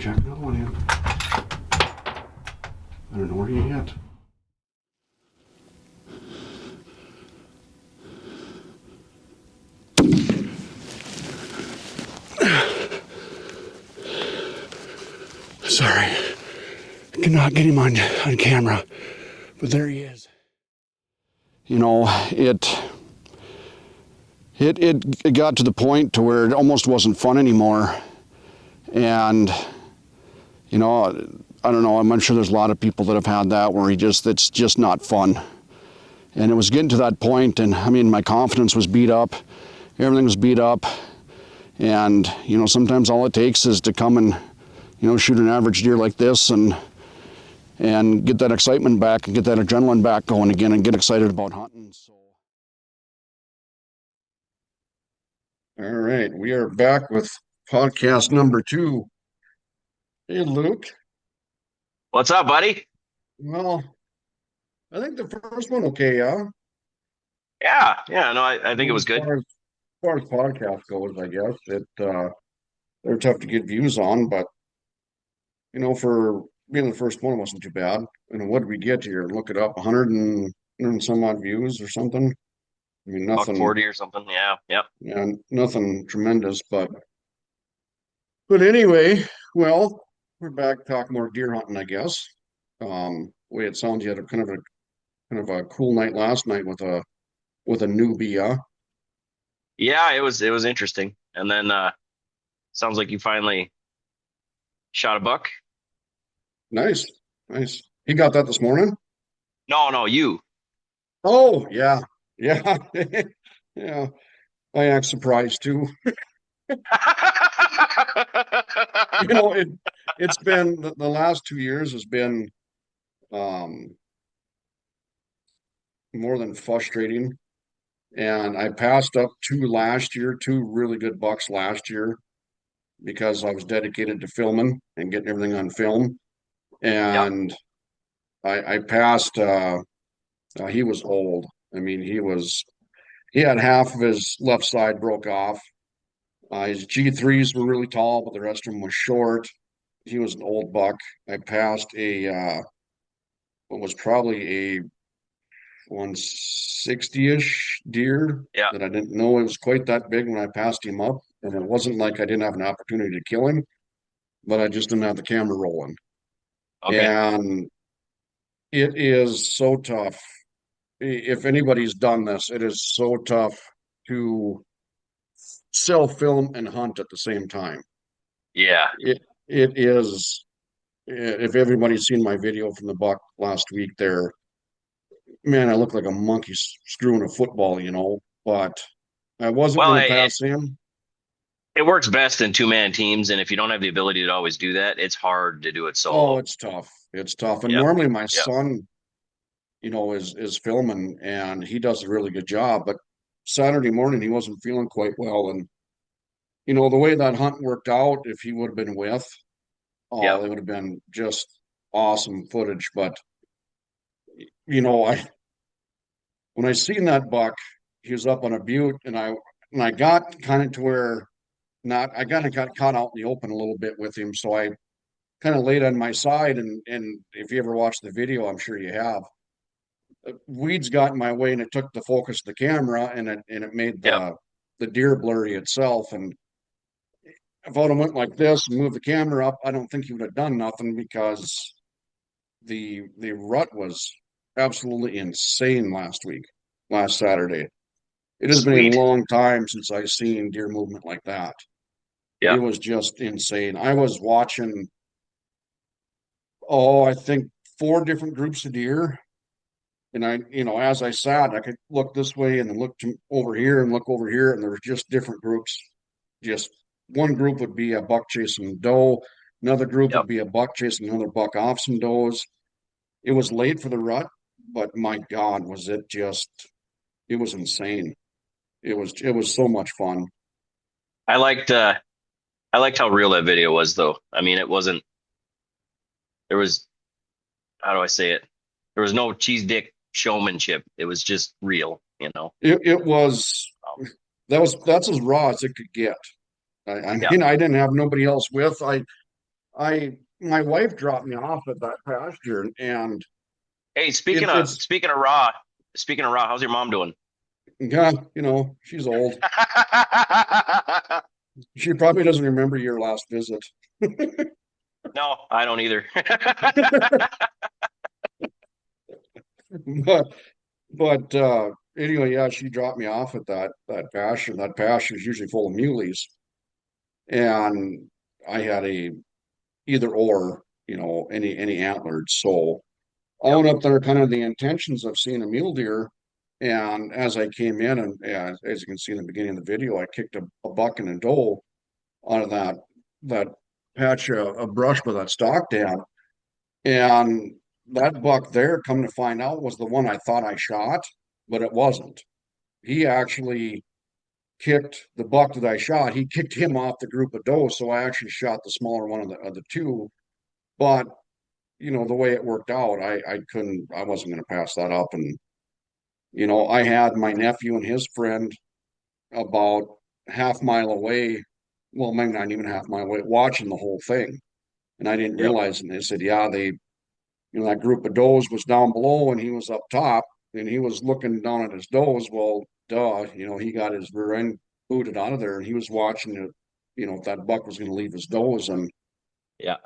check another one in. I don't know where you hit. Sorry, I cannot get him on camera, but there he is. You know, it got to the point to where it almost wasn't fun anymore. And, you know, I don't know, I'm sure there's a lot of people that have had that where it's just not fun. And it was getting to that point, and I mean, my confidence was beat up, everything was beat up. And, you know, sometimes all it takes is to come and, you know, shoot an average deer like this and get that excitement back and get that adrenaline back going again and get excited about hunting. So. All right, we are back with podcast number 2. Hey, Luke. What's up, buddy? Well, I think the first one okay, yeah? Yeah, no, I think it was As good. far as podcast goes, I guess they're tough to get views on, but you know, for being the first one, it wasn't too bad. And what did we get here? Look it up, 100 and some odd views or something. I mean, Buck nothing, 40 or something. Yeah, yep. yeah, nothing tremendous, but anyway, well, we're back talking more deer hunting, I guess. Way it sounds, you had a kind of a cool night last night with a newbie, yeah. Yeah, it was interesting. And then sounds like you finally shot a buck. Nice, nice. He got that this morning. No, you. Oh, yeah, yeah, yeah. I act surprised too. You know, it's been the last 2 years has been um more than frustrating. And I passed up two really good bucks last year because I was dedicated to filming and getting everything on film. Yep. And I passed he was old. I mean, he had half of his left side broke off. His G3s were really tall, but the rest of them was short. He was an old buck. I passed what was probably a 160-ish deer Yeah. that I didn't know it was quite that big when I passed him up. And it wasn't like I didn't have an opportunity to kill him, but I just didn't have the camera rolling. Okay. And it is so tough. If anybody's done this, it is so tough to self film and hunt at the same time. Yeah. It is. If everybody's seen my video from the buck last week, there, man, I look like a monkey screwing a football, you know. But I wasn't Well, going to pass him. it works best in two-man teams, and if you don't have the ability to always do that, it's hard to do it Oh, solo. it's tough. It's tough. And Yep. normally my Yep. son, you know, is filming and he does a really good job. But Saturday morning he wasn't feeling quite well, and you know the way that hunt worked out, if he would have been with, oh, Yep. it would have been just awesome footage. But you know, I when I seen that buck, he was up on a butte, and I got kind of to where not I kind of got caught out in the open a little bit with him, so I kind of laid on my side, and if you ever watched the video, I'm sure you have. Weeds got in my way, and it took the focus of the camera, and it made Yep. the deer blurry itself. And if I would have went like this and moved the camera up, I don't think he would have done nothing because the rut was absolutely insane last Saturday. It has been a Sweet. long time since I've seen deer movement like that. It Yep. was just insane. I was watching, oh, I think 4 different groups of deer. And I, you know, as I sat, I could look this way and then over here and look over here, and there were just different groups. Just one group would be a buck chasing doe, another group would Yep. be a buck chasing another buck off some does. It was late for the rut, but my God, it was insane. It was so much fun. I liked I liked how real that video was, though. I mean, it wasn't. There was, how do I say it? There was no cheese dick showmanship. It was just real, you know. It was Um, that's as raw as it could get. I yeah. mean, I didn't have nobody else with. my wife dropped me off at that pasture, and Hey, speaking it, of it's speaking of raw, speaking of raw, how's your mom doing? yeah, she's old. She probably doesn't remember your last visit. No, I don't either. but anyway, yeah, she dropped me off at that pasture. That pasture is usually full of muleys, and I had a either or, any antlered. So I Yep, went up there kind of the intentions of seeing a mule deer. And as I came in, and as you can see in the beginning of the video, I kicked a buck and a doe out of that patch of brush with that stock down. And that buck there, come to find out, was the one I thought I shot, but it wasn't. He actually kicked the buck that I shot. He kicked him off the group of does, so I actually shot the smaller one of the two. But the way it worked out, I wasn't going to pass that up. And I had my nephew and his friend about half mile away, well, maybe not even half mile away, watching the whole thing. And I didn't yep. realize, and they said, yeah, that group of does was down below and he was up top and he was looking down at his does. Well, duh, he got his rear end booted out of there and he was watching it, if that buck was going to leave his does. And Yeah,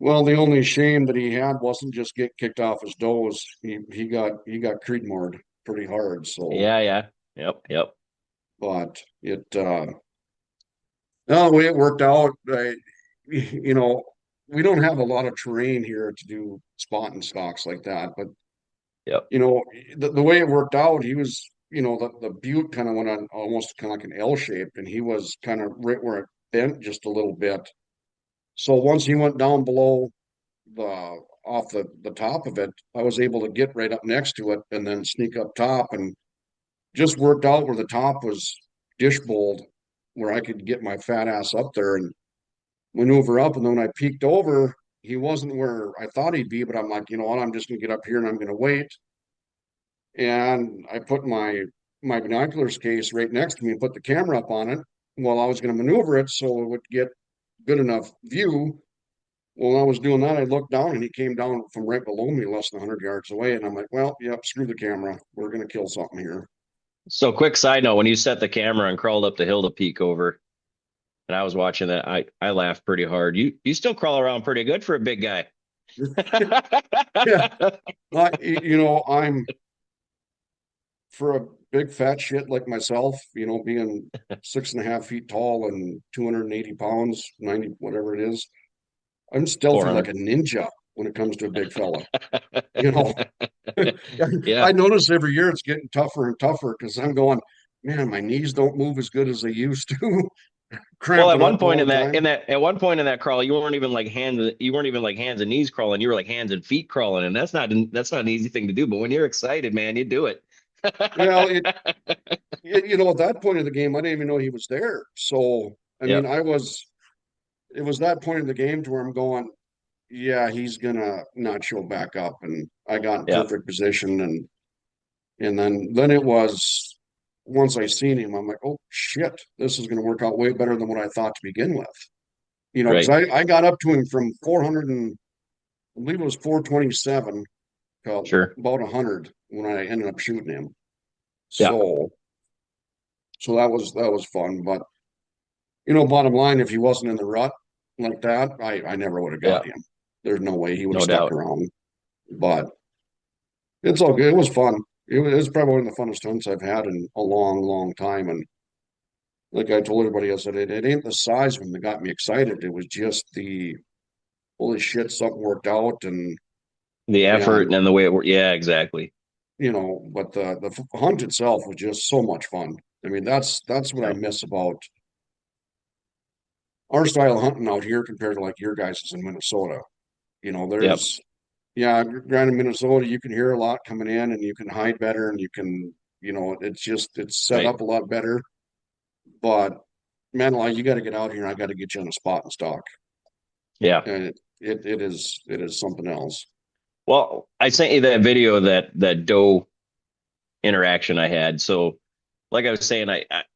well, the only shame that he had wasn't just get kicked off his does. He got Creedmored pretty hard. So, yeah. Yep, yep, but no, the way it worked out, we don't have a lot of terrain here to do spot and stocks like that. But yep. the way it worked out, he was, the butte kind of went on almost kind of like an L shape, and he was kind of right where it bent just a little bit. So once he went down below the off the top of it, I was able to get right up next to it and then sneak up top and just worked out where the top was dish bowled, where I could get my fat ass up there and maneuver up. And then when I peeked over, he wasn't where I thought he'd be, but I'm like, you know what, I'm just gonna get up here and I'm gonna wait. And I put my binoculars case right next to me and put the camera up on it while I was gonna maneuver it so it would get good enough view. Well, when I was doing that, I looked down and he came down from right below me, less than 100 yards away. And I'm like, well, yep, screw the camera. We're going to kill something here. So, quick side note: when you set the camera and crawled up the hill to peek over, and I was watching that, I laughed pretty hard. You still crawl around pretty good for a big guy. Yeah. I'm for a big fat shit like myself, being 6.5 feet tall and 280 pounds, 90, whatever it is. I'm stealthy like 400. a ninja when it comes to a big fella. You know, Yeah. I notice every year it's getting tougher and tougher because I'm going, man, my knees don't move as good as they used to, Well, at cramping one up point all in the that time. at one point in that crawl, you weren't even like hands and knees crawling. You were like hands and feet crawling, and that's not an easy thing to do. But when you're excited, man, you do it. Well, at that point of the game, I didn't even know he was there. So, I mean, Yep. it was that point in the game to where I'm going, yeah, he's gonna not show back up. And I got in Yep. perfect position and then it was once I seen him, I'm like, oh shit, this is gonna work out way better than what I thought to begin with. Because Right. I got up to him from 400 and I believe it was 427 to Sure. about 100 when I ended up shooting him. Yeah. So that was fun. But bottom line, if he wasn't in the rut like that, I never would have Yeah. got him. There's no way he would have No stuck doubt. around. But it's all good. It was fun. It was probably one of the funnest hunts I've had in a long, long time. And like I told everybody, I said it ain't the size of them that got me excited. It was just the holy shit, something worked out, The effort and and the way it worked. Yeah, exactly. but the hunt itself was just so much fun. I mean, that's what I Yeah. miss about our style of hunting out here compared to like your guys' in Minnesota. Yep. There's yeah, granted Minnesota, you can hear a lot coming in and you can hide better and you can, it's set Right. up a lot better. But man, like you got to get out here and I got to get you on a spot and stock. Yeah. And it is something else. Well, I sent you that video of that doe interaction I had. So, like I was saying,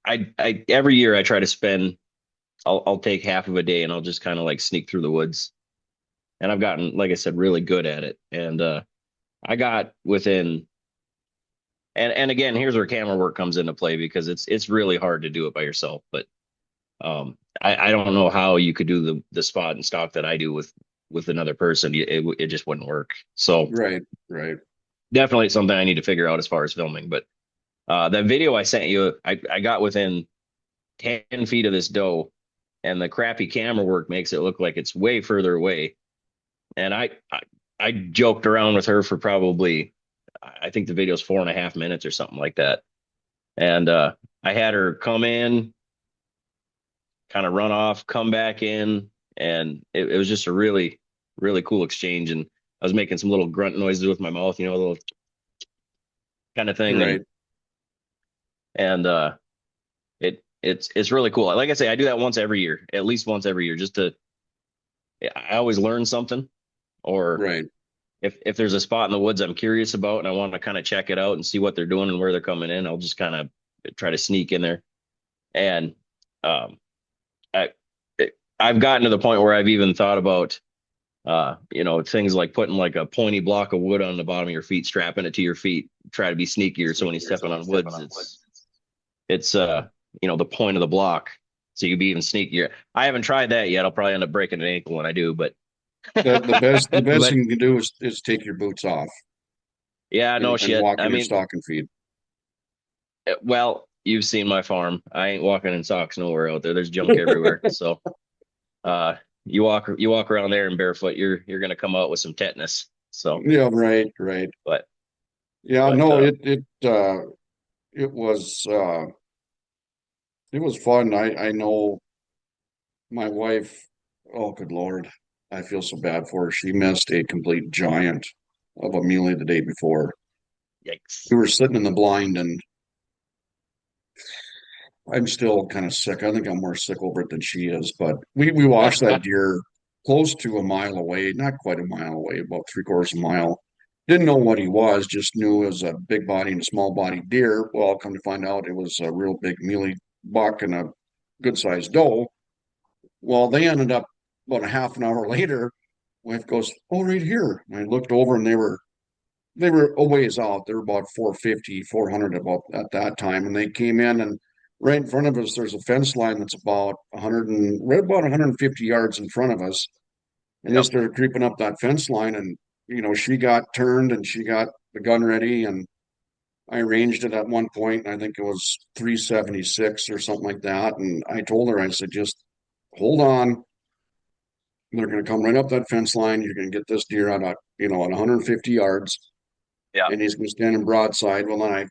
I every year I try to spend. I'll take half of a day and I'll just kind of like sneak through the woods and I've gotten, like I said, really good at it. And I got within, and again, here's where camera work comes into play because it's really hard to do it by yourself. But I don't know how you could do the spot and stock that I do with another person. It just wouldn't work. So Right, right, definitely something I need to figure out as far as filming. But that video I sent you, I got within 10 feet of this doe, and the crappy camera work makes it look like it's way further away. And I joked around with her for probably, I think the video's 4.5 minutes or something like that. And I had her come in, kind of run off, come back in, and it was just a really, really cool exchange. And I was making some little grunt noises with my mouth, a little kind of thing, right. and it's really cool. Like I say, I do that once every year, at least once every year, just to I always learn something, or Right. if there's a spot in the woods I'm curious about and I want to kind of check it out and see what they're doing and where they're coming in, I'll just kind of try to sneak in there. And um, I I've gotten to the point where I've even thought about things like putting like a pointy block of wood on the bottom of your feet, strapping it to your feet, try to be sneakier. So when you're stepping on woods, it's the point of the block. So you would be even sneakier. I haven't tried that yet. I'll probably end up breaking an ankle when I do, but The best but thing you can do is take your boots off yeah, no and shit. walk I in your mean, stocking feet. well, you've seen my farm. I ain't walking in socks nowhere out there. There's junk everywhere. So uh you walk around there in barefoot, you're gonna come out with some tetanus. So Yeah, right, right. but Yeah, but no, it was it was fun. I know my wife, oh good Lord, I feel so bad for her. She missed a complete giant of a muley the day before. yikes. We were sitting in the blind and I'm still kind of sick. I think I'm more sick over it than she is, but we watched that deer close to a mile away, not quite a mile away, about three-quarters of a mile. Didn't know what he was, just knew it was a big body and a small body deer. Well, come to find out it was a real big muley buck and a good sized doe. Well, they ended up about a half an hour later. Wife goes, "Oh, right here." And I looked over and they were a ways out. They were about 450, 400 about at that time. And they came in and right in front of us, there's a fence line that's about 100 and right about 150 yards in front of us. And they Yep. started creeping up that fence line. And, she got turned and she got the gun ready. And I ranged it at one point. And I think it was 376 or something like that. And I told her, I said, just hold on. They're going to come right up that fence line. You're going to get this deer at 150 yards Yeah. and he's going to stand in broadside. Well, then I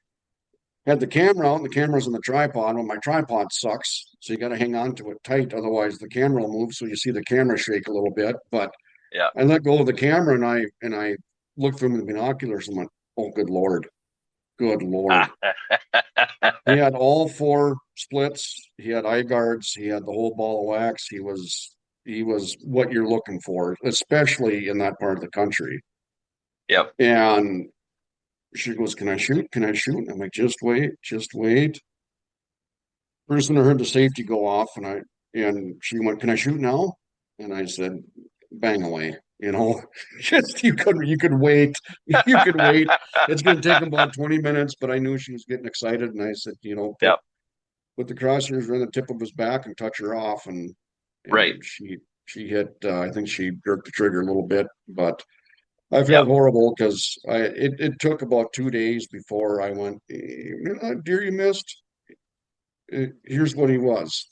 had the camera out and the camera's on the tripod. Well, my tripod sucks. So you got to hang on to it tight. Otherwise the camera will move. So you see the camera shake a little bit, but Yeah. I let go of the camera and I looked through the binoculars and went, oh, good Lord. Good Lord. He had all four splits. He had eye guards. He had the whole ball of wax. He was what you're looking for, especially in that part of the country. Yep. And she goes, can I shoot? Can I shoot? I'm like, just wait, just wait. First when I heard the safety go off and she went, can I shoot now? And I said, bang away. Just you could wait. You could wait. It's gonna take about 20 minutes, but I knew she was getting excited and I said, put Yep. put the crosshairs around the tip of his back and touch her off and Right. and she hit I think she jerked the trigger a little bit, but I felt Yep. horrible because it took about 2 days before I went, dear you missed. Here's what he was.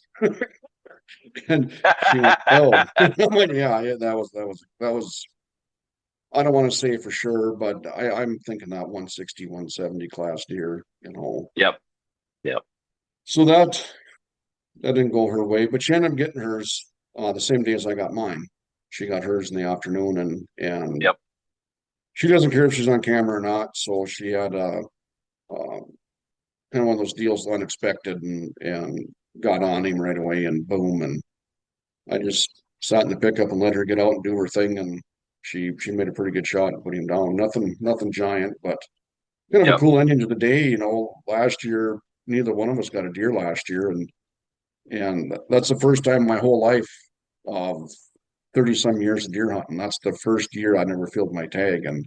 And she went, oh. I'm like, yeah, that was. I don't want to say for sure, but I'm thinking that 160, 170 class deer. Yep. Yep. So that didn't go her way, but she ended up getting hers the same day as I got mine. She got hers in the afternoon, and Yep. she doesn't care if she's on camera or not. So she had kind of one of those deals unexpected and got on him right away, and boom, and I just sat in the pickup and let her get out and do her thing, and she made a pretty good shot and put him down. Nothing giant, but kind of a Yep. cool ending to the day. Last year neither one of us got a deer, and that's the first time in my whole life of 30 some years of deer hunting. That's the first year I never filled my tag. And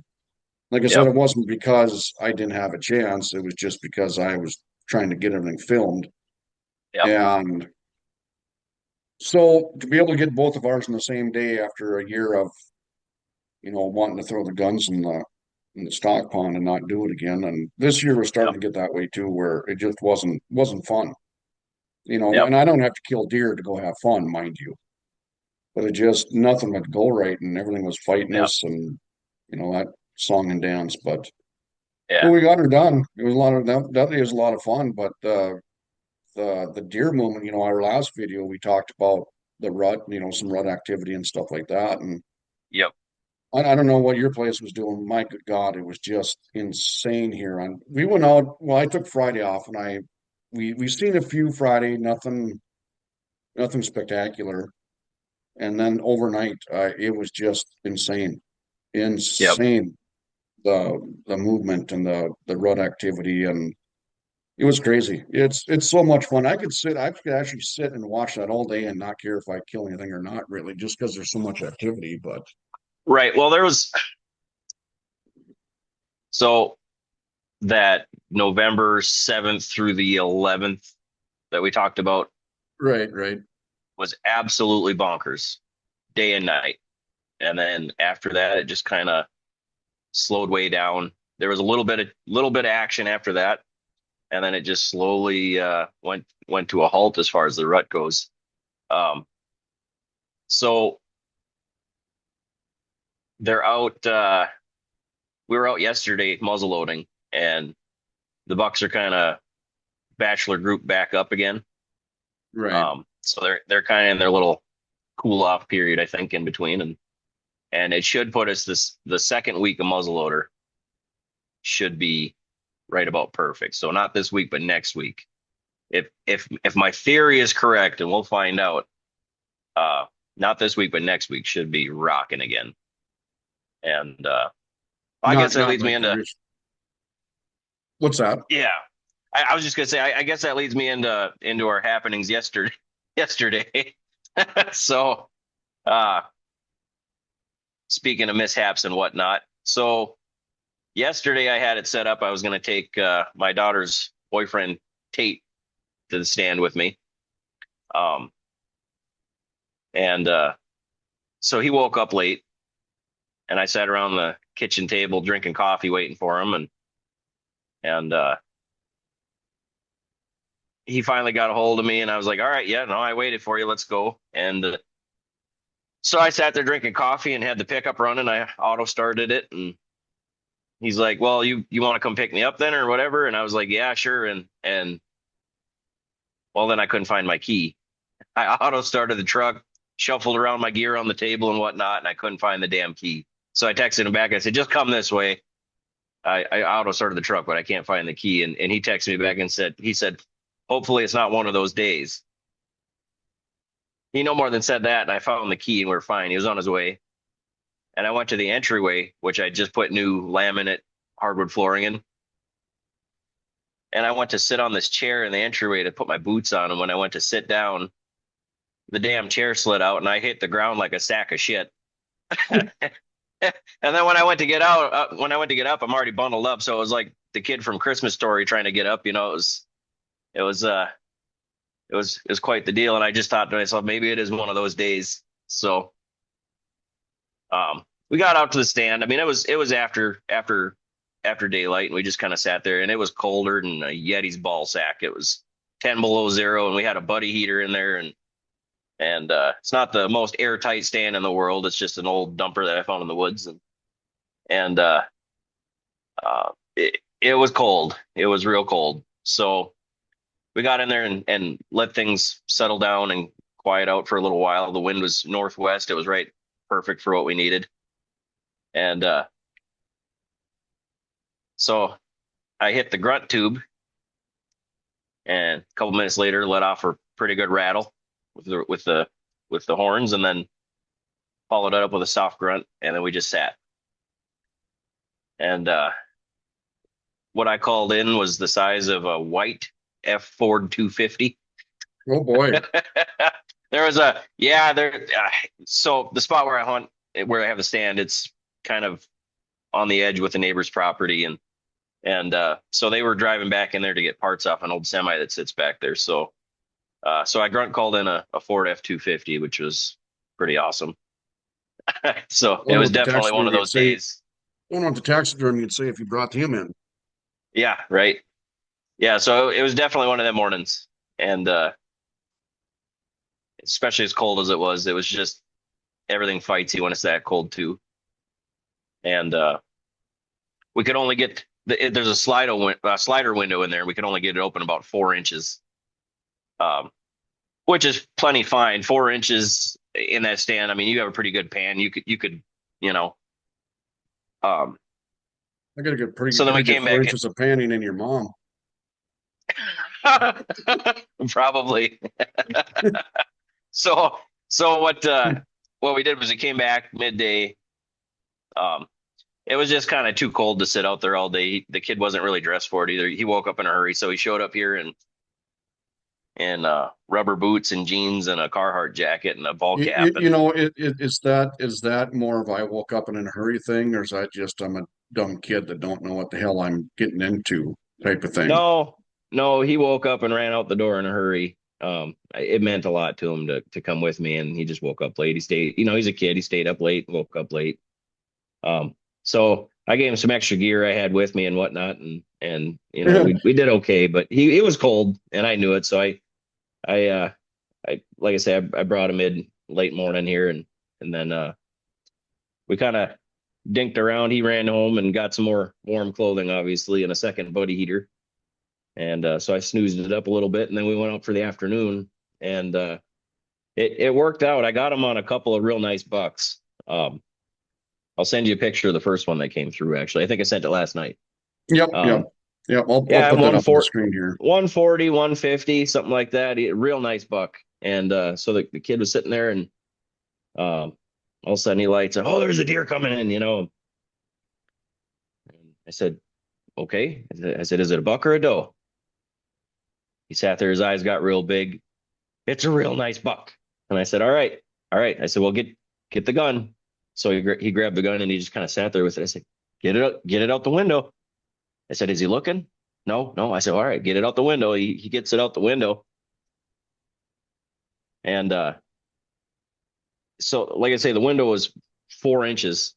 like I said, Yep. it wasn't because I didn't have a chance. It was just because I was trying to get everything filmed. Yep. And so to be able to get both of ours in the same day after a year of, wanting to throw the guns in the stock pond and not do it again. And this year was starting Yep. to get that way too, where it just wasn't fun. Yep. And I don't have to kill deer to go have fun, mind you. But it just nothing would go right and everything was fighting Yep. us and that song and dance. But Yeah. we got her done. It was a lot of that day was a lot of fun. But the deer movement, our last video we talked about the rut, some rut activity and stuff like that. And Yep. I don't know what your place was doing. My good God, it was just insane here. And we went out. Well, I took Friday off, and we seen a few Friday, nothing spectacular. And then overnight, it was just insane, Yep. insane. The movement and the rut activity, and it was crazy. It's so much fun. I could actually sit and watch that all day and not care if I kill anything or not, really, just because there's so much activity. But Right. Well, there was so that November 7th through the 11th that we talked about right, right, was absolutely bonkers, day and night. And then after that, it just kind of slowed way down. There was a little bit of action after that, and then it just slowly went to a halt as far as the rut goes. Um, so they're out. We were out yesterday muzzle loading, and the bucks are kind of bachelor group back up again. right. So they're kind of in their little cool off period, I think, in between, and it should put us the second week of muzzleloader should be right about perfect. So not this week, but next week. If my theory is correct, and we'll find out, uh, not this week, but next week should be rocking again. And I guess that Not leads my me into theories. What's that? yeah. I was just gonna say I guess that leads me into our happenings yesterday. Yesterday. So uh, speaking of mishaps and whatnot, so yesterday I had it set up. I was gonna take my daughter's boyfriend Tate to the stand with me. Um, and so he woke up late, and I sat around the kitchen table drinking coffee, waiting for him, and he finally got a hold of me, and I was like, "All right, yeah, no, I waited for you. Let's go." And so I sat there drinking coffee and had the pickup running. I auto started it, and he's like, "Well, you want to come pick me up then, or whatever?" And I was like, "Yeah, sure." And well, then I couldn't find my key. I auto started the truck, shuffled around my gear on the table and whatnot, and I couldn't find the damn key. So I texted him back. I said, "Just come this way." I auto started the truck, but I can't find the key. And he texted me back and he said, "Hopefully it's not one of those days." He no more than said that, and I found the key and we're fine. He was on his way. And I went to the entryway, which I just put new laminate hardwood flooring in. And I went to sit on this chair in the entryway to put my boots on. And when I went to sit down, the damn chair slid out and I hit the ground like a sack of shit. And then when I went to get up, I'm already bundled up. So it was like the kid from Christmas Story trying to get up. It was, uh, it was quite the deal. And I just thought to myself, maybe it is one of those days. So, we got out to the stand. I mean, it was after daylight, and we just kind of sat there, and it was colder than a Yeti's ball sack. It was 10 below zero, and we had a buddy heater in there, and it's not the most airtight stand in the world. It's just an old dumper that I found in the woods, and it was cold. It was real cold. So we got in there and let things settle down and quiet out for a little while. The wind was northwest. It was right perfect for what we needed. And so I hit the grunt tube, and a couple minutes later, let off a pretty good rattle with the horns, and then followed it up with a soft grunt, and then we just sat. And what I called in was the size of a white F Ford 250. Oh boy. There was a yeah there. So the spot where I hunt, where I have the stand, it's kind of on the edge with the neighbor's property, and so they were driving back in there to get parts off an old semi that sits back there. So I grunt called in a Ford F-250, which was pretty awesome. So it Wonder was what the definitely one of taxidermy would those say. days. Wonder what the taxidermy would say if you brought him in. Yeah, right. Yeah, so it was definitely one of them mornings, and especially as cold as it was just everything fightsy when it's that cold too. And we could only get there's a slider window in there. We could only get it open about 4 inches, um, which is plenty fine. 4 inches in that stand. I mean, you have a pretty good pan. You could, you know. Um, I gotta get so then we came 4 inches of panning in your mom. probably. So what we did was we came back midday. Um, it was just kind of too cold to sit out there all day. The kid wasn't really dressed for it either. He woke up in a hurry, so he showed up here in rubber boots and jeans and a Carhartt jacket and a ball cap. You And know, is that more of I woke up in a hurry thing, or is that just I'm a dumb kid that don't know what the hell I'm getting into type of thing? no, no, he woke up and ran out the door in a hurry. It meant a lot to him to come with me, and he just woke up late. He stayed, he's a kid. He stayed up late, woke up late. So I gave him some extra gear I had with me and whatnot, and we did okay, but he it was cold and I knew it, so I I like I said, I brought him in late morning here, and then we kind of dinked around. He ran home and got some more warm clothing, obviously, and a second buddy heater, and so I snoozed it up a little bit, and then we went out for the afternoon, and it worked out. I got him on a couple of real nice bucks. I'll send you a picture of the first one that came through. Actually, I think I sent it last night. Yep, Um, yep. I'll yeah, put that up on the screen here. 140, 150, something like that. Real nice buck. And so the kid was sitting there, and all of a sudden he lights up, oh, there's a deer coming in. And I said, okay. I said, is it a buck or a doe? He sat there, his eyes got real big. It's a real nice buck. And I said, all right, all right. I said, well, get the gun. So he grabbed the gun and he just kind of sat there with it. I said, get it out the window. I said, is he looking? No, no. I said, all right, get it out the window. He gets it out the window. And so, like I say, the window was 4 inches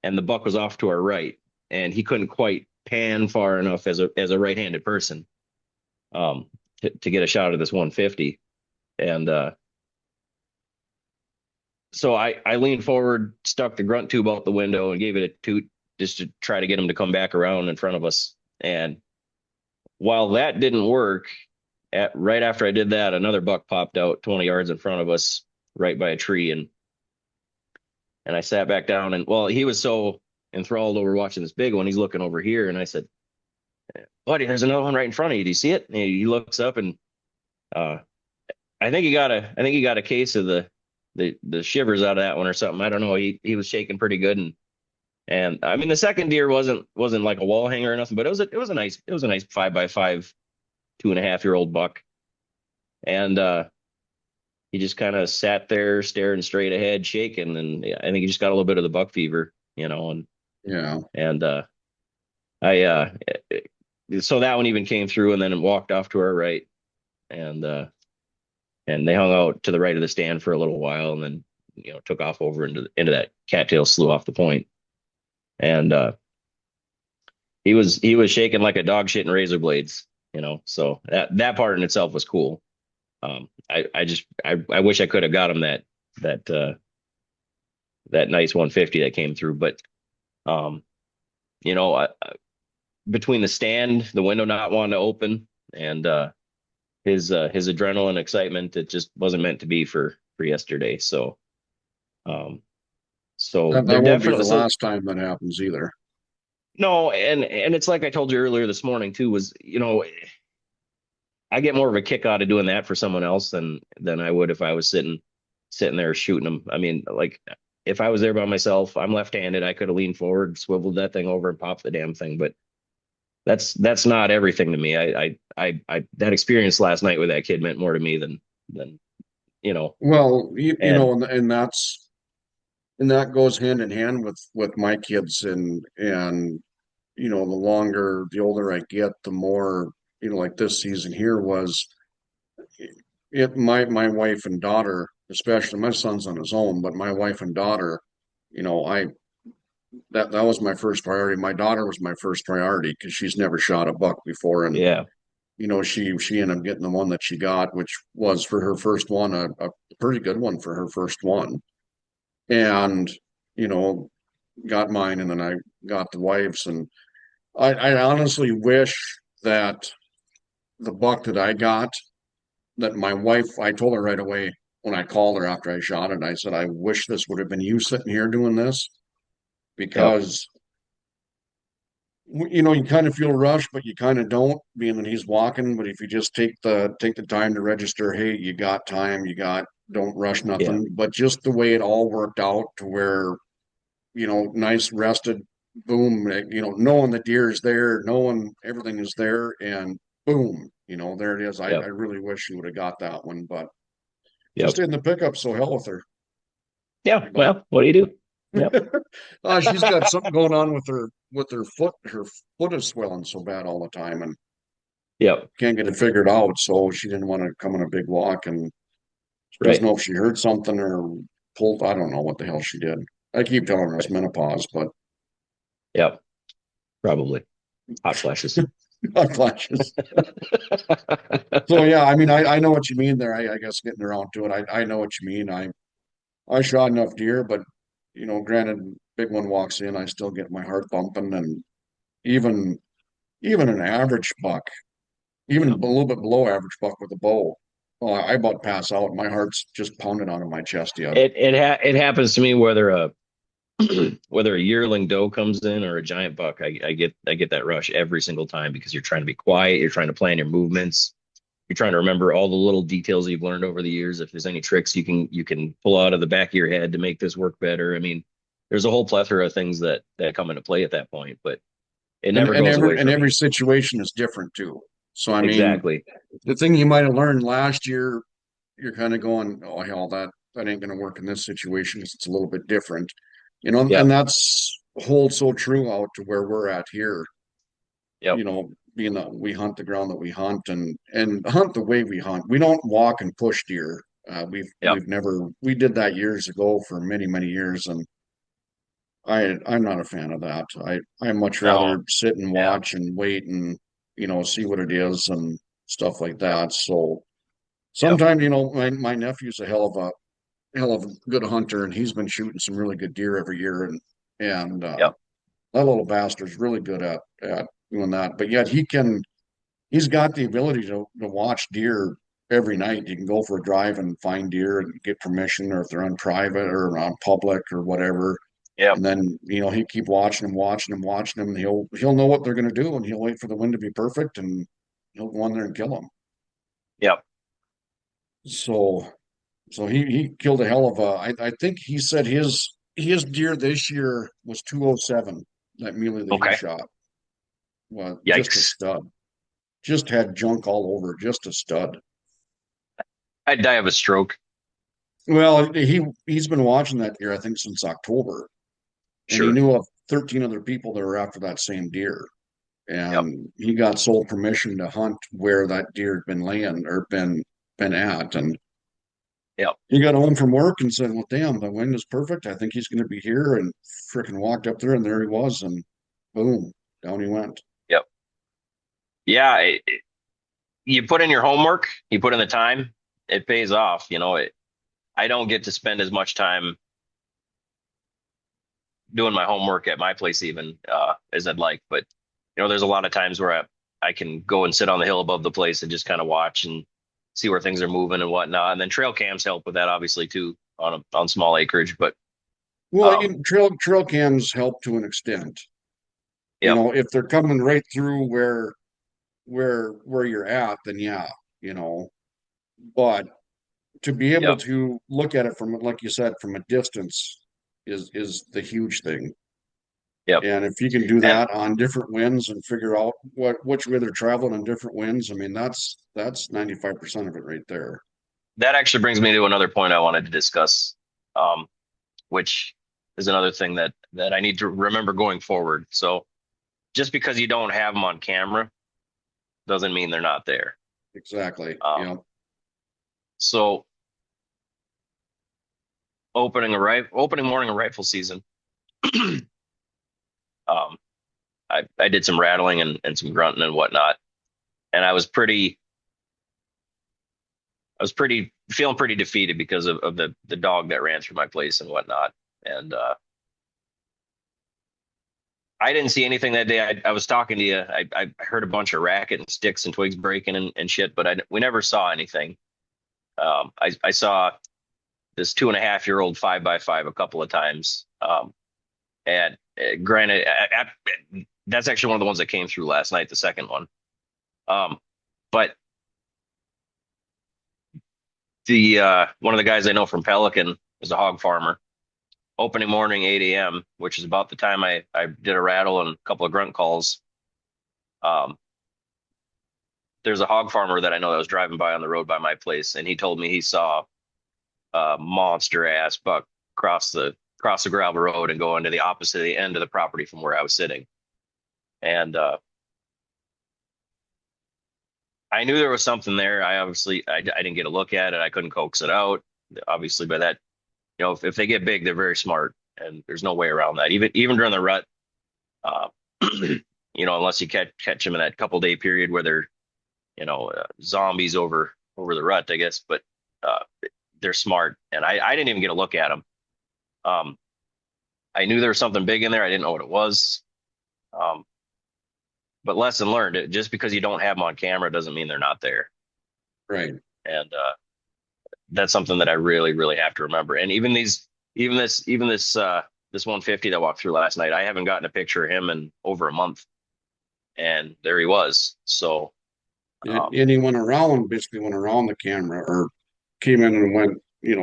and the buck was off to our right. And he couldn't quite pan far enough as a right-handed person to get a shot of this 150. And so I leaned forward, stuck the grunt tube out the window, and gave it a toot just to try to get him to come back around in front of us. And while that didn't work, right after I did that, another buck popped out 20 yards in front of us, right by a tree, and I sat back down. And well, he was so enthralled over watching this big one, he's looking over here, and I said, "Buddy, there's another one right in front of you. Do you see it?" And he looks up, and I think he got a case of the shivers out of that one or something. I don't know. He was shaking pretty good, and I mean the second deer wasn't like a wall hanger or nothing, but it was a nice 5x5 2.5-year-old buck, and he just kind of sat there staring straight ahead, shaking, and I think he just got a little bit of the buck fever, and Yeah. and I so that one even came through, and then it walked off to our right, and they hung out to the right of the stand for a little while, and then took off over into that cattail slough off the point, and he was shaking like a dog shitting razor blades, so that part in itself was cool. I wish I could have got him that nice 150 that came through, but between the stand, the window not wanting to open, and his adrenaline excitement, it just wasn't meant to be for yesterday. So That they're won't be the definitely last time that happens either. no, and it's like I told you earlier this morning too, was I get more of a kick out of doing that for someone else than I would if I was sitting there shooting them. I mean, like if I was there by myself, I'm left-handed, I could have leaned forward, swiveled that thing over and popped the damn thing, but that's not everything to me. I that experience last night with that kid meant more to me than Well, you and know, and that goes hand in hand with my kids and you know, the older I get, the more, you know, like this season here was my wife and daughter, especially my son's on his own, but my wife and daughter, you know, that was my first priority. My daughter was my first priority because she's never shot a buck before, and yeah, you know, she ended up getting the one that she got, which was for her first one, a pretty good one for her first one. And, you know, got mine and then I got the wife's. And I honestly wish that the buck that I got, that my wife, I told her right away when I called her after I shot it, I said, I wish this would have been you sitting here doing this yep, because you know, you kind of feel rushed, but you kind of don't, being that he's walking. But if you just take the time to register, hey, you got time, don't rush yeah, nothing. But just the way it all worked out to where, you know, nice rested, boom, you know, knowing the deer is there, knowing everything is there, and boom, you know, there it is. I yep, really wish you would have got that one, but just yep. in the pickup, so hell with her. Yeah. But Well, what do you do? Yep. she's got something going on with her foot. Her foot is swelling so bad all the time, and Yep. can't get it figured out. So she didn't want to come on a big walk and she doesn't Right. know if she heard something or pulled. I don't know what the hell she did. I keep telling her it's Right. menopause, but Yep. Probably hot flashes. hot flashes. So yeah, I mean, I know what you mean there. I guess getting around to it, I know what you mean. I shot enough deer, but you know, granted, big one walks in, I still get my heart thumping, and even even an average buck, even a Yep. little bit below average buck with a bow. Oh, I about pass out. My heart's just pounding out of my chest yet. It happens to me whether a whether a yearling doe comes in or a giant buck. I get that rush every single time because you're trying to be quiet, you're trying to plan your movements, you're trying to remember all the little details you've learned over the years. If there's any tricks you can pull out of the back of your head to make this work better. I mean, there's a whole plethora of things that come into play at that point, but it never goes away And from every you. situation is different too. So I mean, Exactly. the thing you might have learned last year, you're kind of going, oh hell, that ain't going to work in this situation because it's a little bit different, you know. And Yep. that's holds so true out to where we're at here. Yep. You know, being that we hunt the ground that we hunt and hunt the way we hunt. We don't walk and push deer. Yep. We've never we did that years ago for many years, and I'm not a fan of that. I much No. rather sit and Yeah. watch and wait and you know see what it is and stuff like Yep. that. So Yep. sometimes you know my nephew's a hell of a good hunter and he's been shooting some really good deer every year and Yep. that little bastard's really good at doing that. But yet he's got the ability to watch deer every night. You can go for a drive and find deer and get permission, or if they're on private or on public or whatever. Yep. And then, you know, he'll keep watching them, and he'll know what they're gonna do and he'll wait for the wind to be perfect and he'll go on there and kill them. Yep. So he killed a hell of a I think he said his deer this year was 207, that muley that he Okay. shot. Well, just a Yikes. stud. Just had junk all over, just a stud. I'd die of a stroke. Well, he's been watching that deer, I think, since October, and he Sure. knew of 13 other people that were after that same deer. Yep. And he got sole permission to hunt where that deer had been laying or been at. And Yep. he got home from work and said, "Well, damn, the wind is perfect. I think he's going to be here." And freaking walked up there, and there he was, and boom, down he went. Yep. Yeah. You put in your homework, you put in the time, it pays off. I don't get to spend as much time doing my homework at my place even as I'd like. But there's a lot of times where I can go and sit on the hill above the place and just kind of watch and see where things are moving and whatnot. And then trail cams help with that, obviously, too, on small acreage. But Well, um, trail cams help to an extent. You yep, know, if they're coming right through where you're at, then yeah, you know. But to be able yep, to look at it from, like you said, from a distance is the huge thing. yep. And if you can do And that on different winds and figure out which way they're traveling on different winds, I mean that's 95% of it right there. that actually brings me to another point I wanted to discuss, um, which is another thing that I need to remember going forward. So just because you don't have them on camera doesn't mean they're not there. Exactly. Um, Yeah. so opening morning of rifle season, um, I did some rattling and some grunting and whatnot, and I was pretty feeling pretty defeated because of the dog that ran through my place and whatnot. And I didn't see anything that day. I was talking to you. I heard a bunch of racket and sticks and twigs breaking and shit, but we never saw anything. I saw this 2.5-year-old 5x5 a couple of times. And granted, that's actually one of the ones that came through last night, the second one. But the one of the guys I know from Pelican is a hog farmer. Opening morning, 8 a.m., which is about the time I did a rattle and a couple of grunt calls. Um, there's a hog farmer that I know that was driving by on the road by my place, and he told me he saw a monster ass buck cross the gravel road and go into the opposite end of the property from where I was sitting. And I knew there was something there. I didn't get a look at it. I couldn't coax it out. Obviously, by that, if they get big, they're very smart, and there's no way around that. Even during the rut, uh, unless you catch them in that couple-day period where they're zombies over the rut, I guess. But uh, they're smart, and I didn't even get a look at them. Um, I knew there was something big in there. I didn't know what it was. Um, but lesson learned. Just because you don't have them on camera doesn't mean they're not there. Right. And that's something that I really, really have to remember. And this 150 that walked through last night, I haven't gotten a picture of him in over a month, and there he was. So, And he basically went around the camera or came in and went,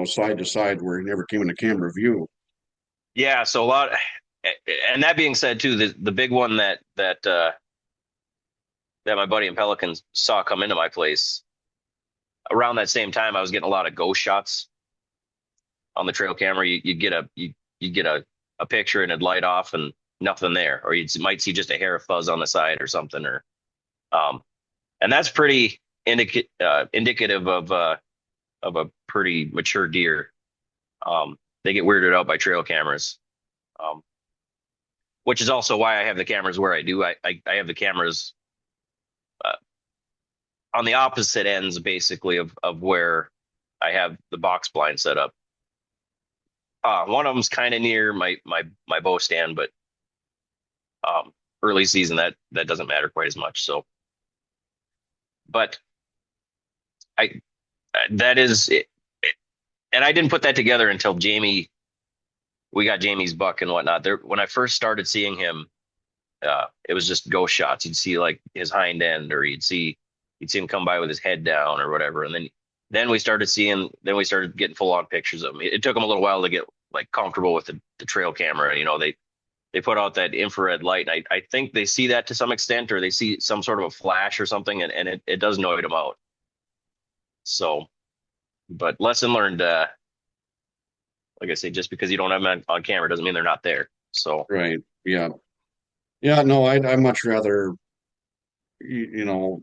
side to side where he never came into camera view. yeah. So a lot. And that being said, too, the big one that my buddy in Pelicans saw come into my place around that same time, I was getting a lot of ghost shots on the trail camera. You'd get a picture and it'd light off and nothing there, or you might see just a hair of fuzz on the side or something, or and that's pretty indicative of a pretty mature deer. They get weirded out by trail cameras, um, which is also why I have the cameras where I do. I have the cameras uh, on the opposite ends, basically, of where I have the box blind set up. One of them's kind of near my bow stand, but early season that doesn't matter quite as much. So, but I that is it, and I didn't put that together until Jamie. We got Jamie's buck and whatnot. There, when I first started seeing him, it was just ghost shots. You'd see like his hind end, or you'd see him come by with his head down or whatever, and then we started getting full on pictures of him. It took him a little while to get like comfortable with the trail camera. They put out that infrared light, and I think they see that to some extent, or they see some sort of a flash or something, and it does noid them out. So, but lesson learned. Like I say, just because you don't have them on camera doesn't mean they're not there. So, Right. Yeah. Yeah. No, I'd much rather, you know,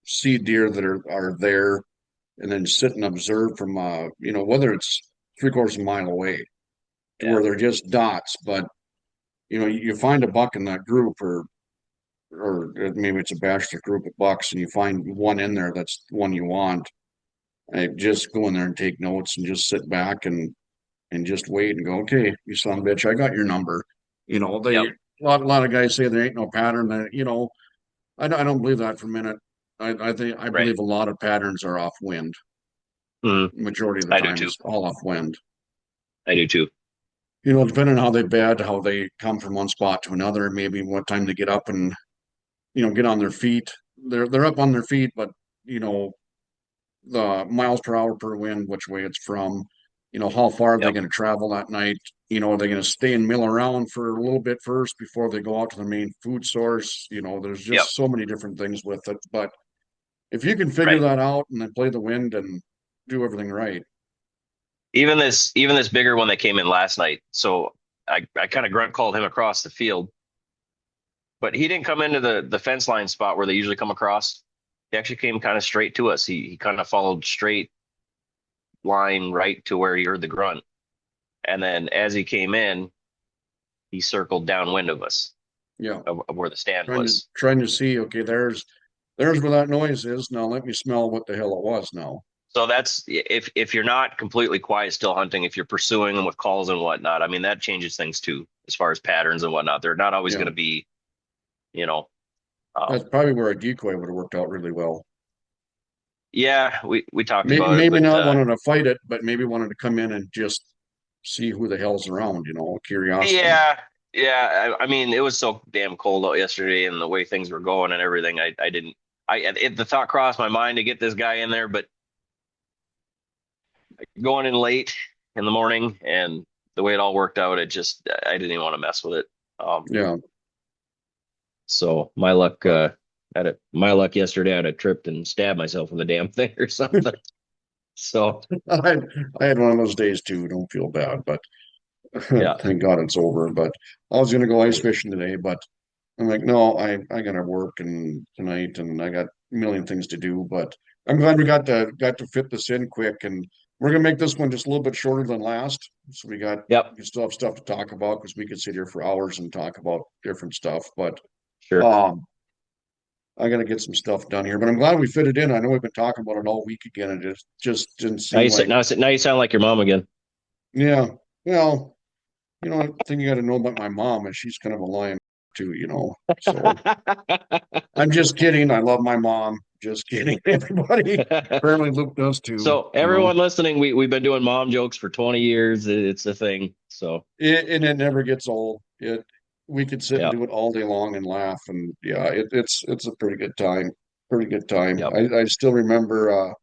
see deer that are there and then sit and observe from, whether it's 3/4 of a mile away to yeah, where they're just dots, but, you find a buck in that group or maybe it's a bachelor group of bucks and you find one in there that's the one you want. I just go in there and take notes and just sit back and just wait and go, okay, you son of a bitch, I got your number. yep, A lot of guys say there ain't no pattern. I don't believe that for a minute. I right. believe a lot of patterns are off wind. Mhm. Majority of the I do time, too. it's all off wind. I do too. Depending on how they bed, how they come from one spot to another, maybe what time they get up and get on their feet. They're up on their feet, but you know the miles per hour per wind, which way it's from, how far are they Yep, going to travel that night? Are they going to stay and mill around for a little bit first before they go out to the main food source? There's yep, just so many different things with it. But if you can figure right. that out and then play the wind and do everything right. Even this bigger one that came in last night. So I kind of grunt called him across the field, but he didn't come into the fence line spot where they usually come across. He actually came kind of straight to us. He kind of followed straight line right to where he heard the grunt. And then as he came in, he circled downwind of us, Yeah, of where the stand trying to was. trying to see. Okay, there's where that noise is. Now let me smell what the hell it was. Now. So that's if you're not completely quiet still hunting, if you're pursuing them with calls and whatnot, I mean that changes things too, as far as patterns and whatnot. They're not always Yeah, going to be, you know, that's probably where a decoy would have worked out really well. yeah, we talked Maybe, about it, maybe but not wanting to fight it, but maybe wanted to come in and just see who the hell's around. Curiosity. yeah, yeah. I mean, it was so damn cold out yesterday, and the way things were going and everything, I didn't. The thought crossed my mind to get this guy in there, but going in late in the morning and the way it all worked out, it just I didn't even want to mess with it. Yeah, So my luck, but my luck yesterday, I'd have tripped and stabbed myself with a damn thing or something. So I I had one of those days too. Don't feel bad, but yeah, thank God it's over. But I was gonna go ice fishing today, but I'm like, no, I gotta work and tonight, and I got a million things to do. But I'm glad we got to fit this in quick, and we're gonna make this one just a little bit shorter than last. So yep, we still have stuff to talk about because we could sit here for hours and talk about different stuff. But sure. um, I gotta get some stuff done here. But I'm glad we fit it in. I know we've been talking about it all week again, and it just didn't Now seem like, now you sound like your mom again. yeah. Well, the thing you got to know about my mom is she's kind of a lion too. So. I'm just kidding. I love my mom. Just kidding. Everybody. Apparently Luke does too, So everyone listening, we've been doing mom jokes for 20 years. It's a thing. So And it never gets old. We could sit and yeah, do it all day long and laugh. And yeah, it's a pretty good time. Pretty good time. yep, I still remember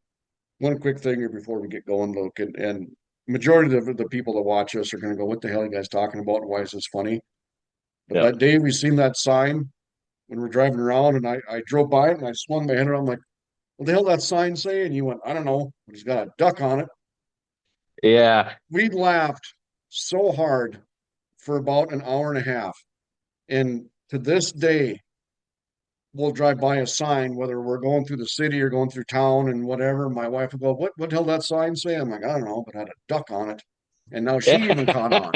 one quick thing here before we get going, Luke, and majority of the people that watch us are gonna go, what the hell are you guys talking about? Why is this funny? But yep. that day we seen that sign when we're driving around and I drove by it and I swung my head around, I'm like, what the hell that sign say? And you went, I don't know, but he's got a duck on it. Yeah. We laughed so hard for about an hour and a half. And to this day, we'll drive by a sign, whether we're going through the city or going through town and whatever. My wife will go, what the hell that sign say? I'm like, I don't know, but it had a duck on it. And now she Yeah. even caught on.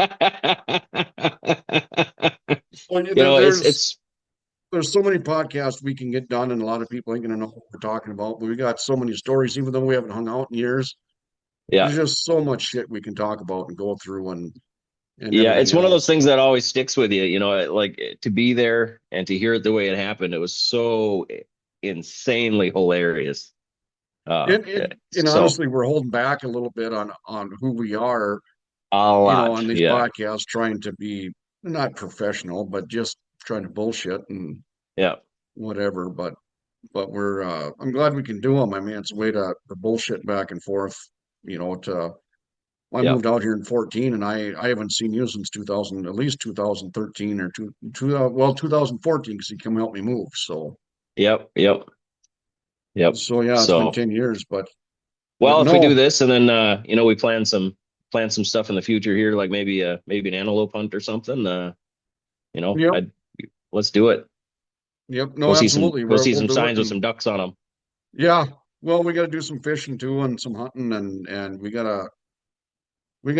Well, It's there's so many podcasts we can get done, and a lot of people ain't gonna know what we're talking about. But we got so many stories, even though we haven't hung out in years. yeah. There's just so much shit we can talk about and go through and Yeah, everything it's one of those else. things that always sticks with you, like to be there and to hear it the way it happened. It was so insanely hilarious. And So honestly, we're holding back a little bit on who we are, a lot. on these Yeah. podcasts, trying to be not professional, but just trying to bullshit and Yeah. whatever. But we're I'm glad we can do them. I mean, it's a way to bullshit back and forth. To I Yeah. moved out here in 14, and I haven't seen you since 2000, at least 2013 or 2014, because he come help me move. Yep. Yep. Yep. So yeah, it's been So 10 years, but well, if we do no, this and then we plan some stuff in the future here, like maybe an antelope hunt or something. yep, I'd let's do it. yep, no, absolutely. Go see We'll some do it, signs with and some ducks on them. yeah, well, we got to do some fishing too, and some hunting, and we gotta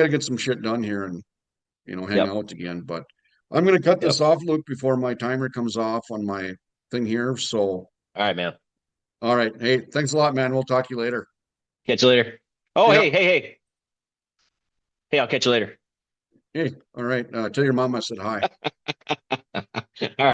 get some shit done here, and hang Yep. out again. But I'm gonna cut this Yep. off, Luke, before my timer comes off on my thing here. So, All right, man. all right, hey, thanks a lot, man. We'll talk to you later. Catch you later. Oh, Yep. hey, I'll catch you later. Hey, all right. Tell your mom I said hi. All right.